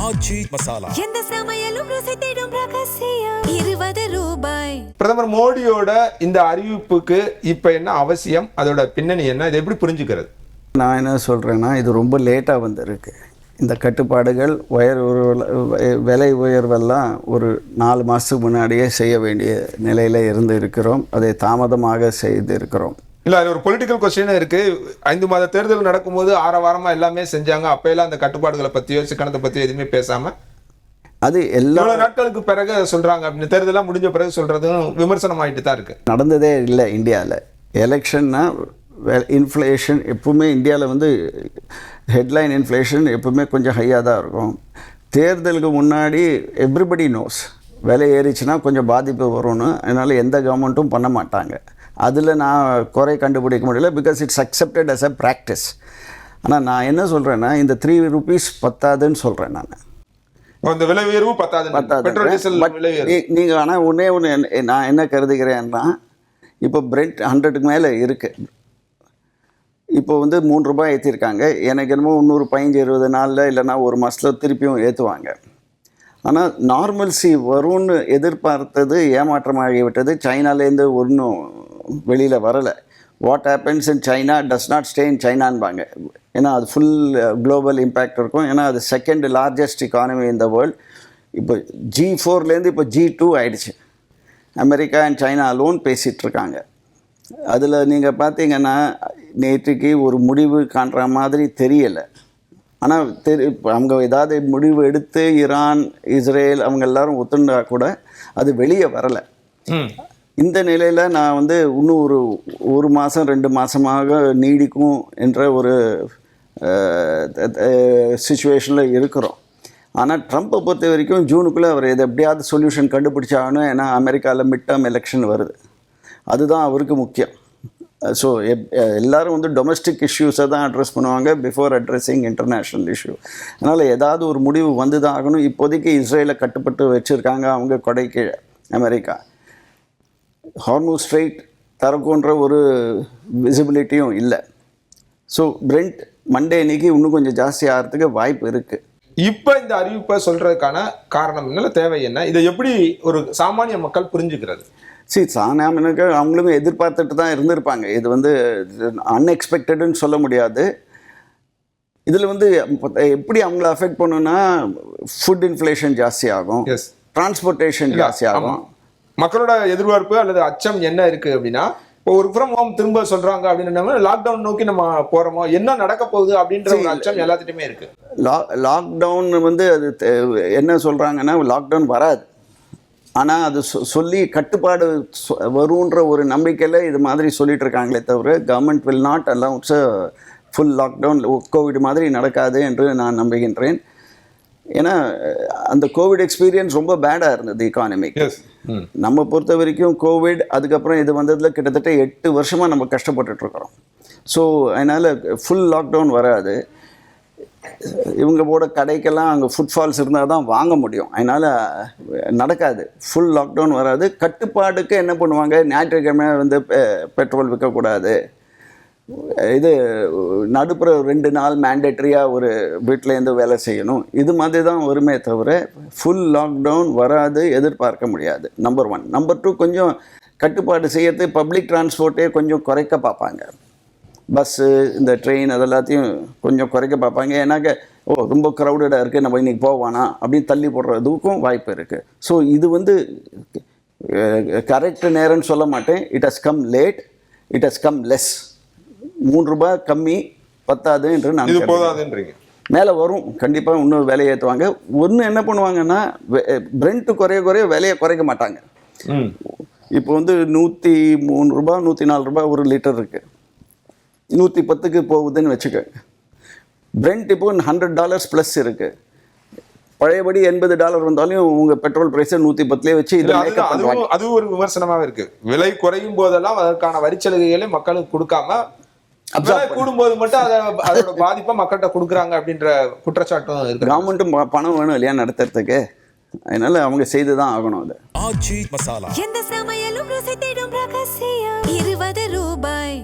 ஆச்சி மசாலா எந்த சமையலும் ருசி தேடும் ரகசியம் 20 ரூபாய். பிரதமர் மோடியோட இந்த அறிவிப்புக்கு இப்ப என்ன அவசியம், அதோட பின்னணி என்ன, இதை எப்படி புரிஞ்சுக்கிறது? நான் என்ன சொல்கிறேன்னா, இது ரொம்ப லேட்டாக வந்திருக்கு. இந்த கட்டுப்பாடுகள் விலை உயர்வெல்லாம் ஒரு 4 மாதத்துக்கு முன்னாடியே செய்ய வேண்டிய நிலையில் இருந்து இருக்கிறோம். அதை தாமதமாக செய்திருக்கிறோம். இல்லை, அது ஒரு பொலிட்டிக்கல் கொஸ்டின் இருக்கு. 5 மாத தேர்தல் நடக்கும்போது 6 வாரமா எல்லாமே செஞ்சாங்க. அப்பெல்லாம் அந்த கட்டுப்பாடுகளை பற்றியோ சிக்கனத்தை பற்றியோ எதுவுமே பேசாம அது எல்லா நாட்களுக்கு பிறகு சொல்றாங்க அப்படின்னு தேர்தலாம் முடிஞ்ச பிறகு சொல்றதும் விமர்சனம் ஆகிட்டு தான் இருக்கு. நடந்ததே இல்லை இந்தியாவில். எலெக்ஷன்னா இன்ஃப்ளேஷன் எப்பவுமே இந்தியாவில் வந்து ஹெட்லைன் இன்ஃப்ளேஷன் எப்பவுமே கொஞ்சம் ஹையாக தான் இருக்கும். தேர்தலுக்கு முன்னாடி எவ்ரிபடி நோஸ் விலை ஏறிச்சுன்னா கொஞ்சம் பாதிப்பு வரும்னு. அதனால் எந்த கவர்மெண்ட்டும் பண்ண மாட்டாங்க. அதில் நான் குறை கண்டுபிடிக்க முடியல, because it's accepted as a practice. ஆனால் நான் என்ன சொல்கிறேன்னா, இந்த 3 rupees பத்தாதுன்னு சொல்கிறேன். அந்த விலை உயர்வு பத்தாது. நீங்கள் ஆனால் ஒன்று நான் என்ன கருதுகிறேன்னா, இப்போ பிரெண்ட் 100க்கு மேலே இருக்குது. இப்போ வந்து 3 ரூபாய் ஏற்றிருக்காங்க. எனக்கு என்னமோ இன்னொரு 15-20 நாளில் இல்லைனா ஒரு மாதத்தில் திருப்பியும் ஏற்றுவாங்க. ஆனால் நார்மல்சி வரும்னு எதிர்பார்த்தது ஏமாற்றமாகிவிட்டது. சைனாலேருந்து ஒன்றும் வெளியில் வரலை. What happens in China does not stay in சைனான்பாங்க. ஏன்னா அது ஃபுல் குளோபல் இம்பேக்ட் இருக்கும். ஏன்னா அது 2nd largest economy in the world. இப்போ G4லேருந்து இப்போ G2 ஆயிடுச்சு. அமெரிக்கா அண்ட் சைனா அலோன் பேசிகிட்ருக்காங்க. அதில் நீங்கள் பார்த்தீங்கன்னா நேற்றுக்கு ஒரு முடிவு காண்ற மாதிரி தெரியலை. ஆனால் அவங்க ஏதாவது முடிவு எடுத்து ஈரான், இஸ்ரேல் அவங்க எல்லாரும் ஒத்துண்டா கூட அது வெளியே வரலை. இந்த நிலையில் நான் வந்து இன்னும் ஒரு மாதம் 2 மாதமாக நீடிக்கும் என்ற ஒரு சிச்சுவேஷனில் இருக்கிறோம். ஆனால் ட்ரம்ப்பை பொறுத்த வரைக்கும் ஜூனுக்குள்ளே அவர் இதை எப்படியாவது சொல்யூஷன் கண்டுபிடிச்சாகணும். ஏன்னா அமெரிக்காவில் மிட் டேர்ம் எலெக்ஷன் வருது. அதுதான் அவருக்கு முக்கியம். ஸோ எல்லோரும் வந்து டொமஸ்டிக் இஷ்யூஸை தான் அட்ரெஸ் பண்ணுவாங்க பிஃபோர் அட்ரெஸிங் இன்டர்நேஷ்னல் இஷ்யூ. அதனால் ஏதாவது ஒரு முடிவு வந்து தான் ஆகணும். இப்போதைக்கு இஸ்ரேலை கட்டுப்பட்டு வச்சுருக்காங்க அவங்க கொடைக்கு அமெரிக்கா. ஹார்மூஸ் ஸ்ட்ரெயிட் தரக்குன்ற ஒரு விசிபிலிட்டியும் இல்லை. ஸோ பிரெண்ட் மண்டே அன்னைக்கு இன்னும் கொஞ்சம் ஜாஸ்தி ஆகிறதுக்கு வாய்ப்பு இருக்குது. இப்போ இந்த அறிவிப்பை சொல்கிறதுக்கான காரணம் என்ன, தேவை என்ன, இதை எப்படி ஒரு சாமானிய மக்கள் புரிஞ்சுக்கிறது? சாமானியனுக்கு அவங்களுமே எதிர்பார்த்துட்டு தான் இருந்திருப்பாங்க. இது வந்து அன்எக்ஸ்பெக்டடுன்னு சொல்ல முடியாது. இதில் வந்து எப்படி அவங்கள அஃபெக்ட் பண்ணுன்னா, ஃபுட் இன்ஃப்ளேஷன் ஜாஸ்தி ஆகும், டிரான்ஸ்போர்ட்டேஷன் ஜாஸ்தி ஆகும். மக்களோட எதிர்பார்ப்பு அல்லது அச்சம் என்ன இருக்குது அப்படின்னா, இப்போ ஒரு ஃப்ரம் ஹோம் திரும்ப சொல்கிறாங்க அப்படின்னு லாக்டவுன் நோக்கி நம்ம போகிறோமோ, என்ன நடக்க போகுது அப்படின்ற ஒரு அச்சம் எல்லாத்துட்டையுமே இருக்குது. லாக்டவுன் வந்து அது என்ன சொல்கிறாங்கன்னா, லாக்டவுன் வராது. ஆனால் அது சொல்லி கட்டுப்பாடு வருன்ற ஒரு நம்பிக்கையில் இது மாதிரி சொல்லிகிட்டு இருக்காங்களே தவிர government will not allowance full lockdown. Covid மாதிரி நடக்காது என்று நான் நம்புகின்றேன். ஏன்னா அந்த கோவிட் எக்ஸ்பீரியன்ஸ் ரொம்ப பேடாக இருந்தது எக்கானமிக்கு. நம்ம பொறுத்த வரைக்கும் கோவிட் அதுக்கப்புறம் இது வந்ததில் கிட்டத்தட்ட 8 வருஷமாக நம்ம கஷ்டப்பட்டுட்ருக்குறோம். ஸோ அதனால் ஃபுல் லாக்டவுன் வராது. இவங்களோட கடைக்கெல்லாம் அங்கே ஃபுட்ஃபால்ஸ் இருந்தால் தான் வாங்க முடியும். அதனால் நடக்காது. ஃபுல் லாக்டவுன் வராது. கட்டுப்பாடுக்கு என்ன பண்ணுவாங்க, ஞாயிற்றுக்கிழமை வந்து பெட்ரோல் விற்கக்கூடாது, இது நடுப்புற 2 நாள் மேண்டேட்ரியாக ஒரு வீட்டிலேருந்து வேலை செய்யணும், இது மாதிரி தான் வருமே தவிர ஃபுல் லாக்டவுன் வராது, எதிர்பார்க்க முடியாது. நம்பர் 1. நம்பர் 2, கொஞ்சம் கட்டுப்பாடு செய்யறது பப்ளிக் டிரான்ஸ்போர்ட்டே கொஞ்சம் குறைக்க பார்ப்பாங்க. பஸ்ஸு, இந்த ட்ரெயின் அதெல்லாத்தையும் கொஞ்சம் குறைக்க பார்ப்பாங்க. ஏன்னாக்க ரொம்ப க்ரௌடடாக இருக்குது, நம்ம இன்றைக்கி போவானா அப்படின்னு தள்ளி போடுறதுக்கும் வாய்ப்பு இருக்குது. ஸோ இது வந்து கரெக்ட் நேரம்னு சொல்ல மாட்டேன். It has come late, it has come less. 3 ரூபாய் கம்மி பத்தாது என்று நான் போதாதுன்றீங்க. மேலே வரும், கண்டிப்பாக இன்னும் விலையை ஏற்றுவாங்க. ஒன்று என்ன பண்ணுவாங்கன்னா, பிரெண்ட்டு குறைய விலையை குறைக்க மாட்டாங்க. இப்போ வந்து 103 ரூபாய் 104 ரூபாய் ஒரு லிட்டர் இருக்குது, 110க்கு போகுதுன்னு வச்சுக்க. பிரெண்ட் இப்போ $100 ப்ளஸ் இருக்குது. பழையபடி $80 வந்தாலும் உங்கள் பெட்ரோல் ப்ரைஸை 110லேயே வச்சு அது ஒரு விமர்சனமாக இருக்குது. விலை குறையும் போதெல்லாம் அதற்கான வரிச்சலுகைகளை மக்களுக்கு கொடுக்காம கூடும்போது மட்டும் அதோட பாதிப்பை மக்கள்கிட்ட கொடுக்குறாங்க அப்படின்ற குற்றச்சாட்டும் இருக்கு. கவர்மெண்ட்டும் பணம் வேணும் இல்லையா நடத்துறதுக்கு. அதனால அவங்க செய்து தான் ஆகணும். அது ஆச்சி மசாலா எந்த சமையலும் ருசி தேடும் ரகசியம் 20 ரூபாய்.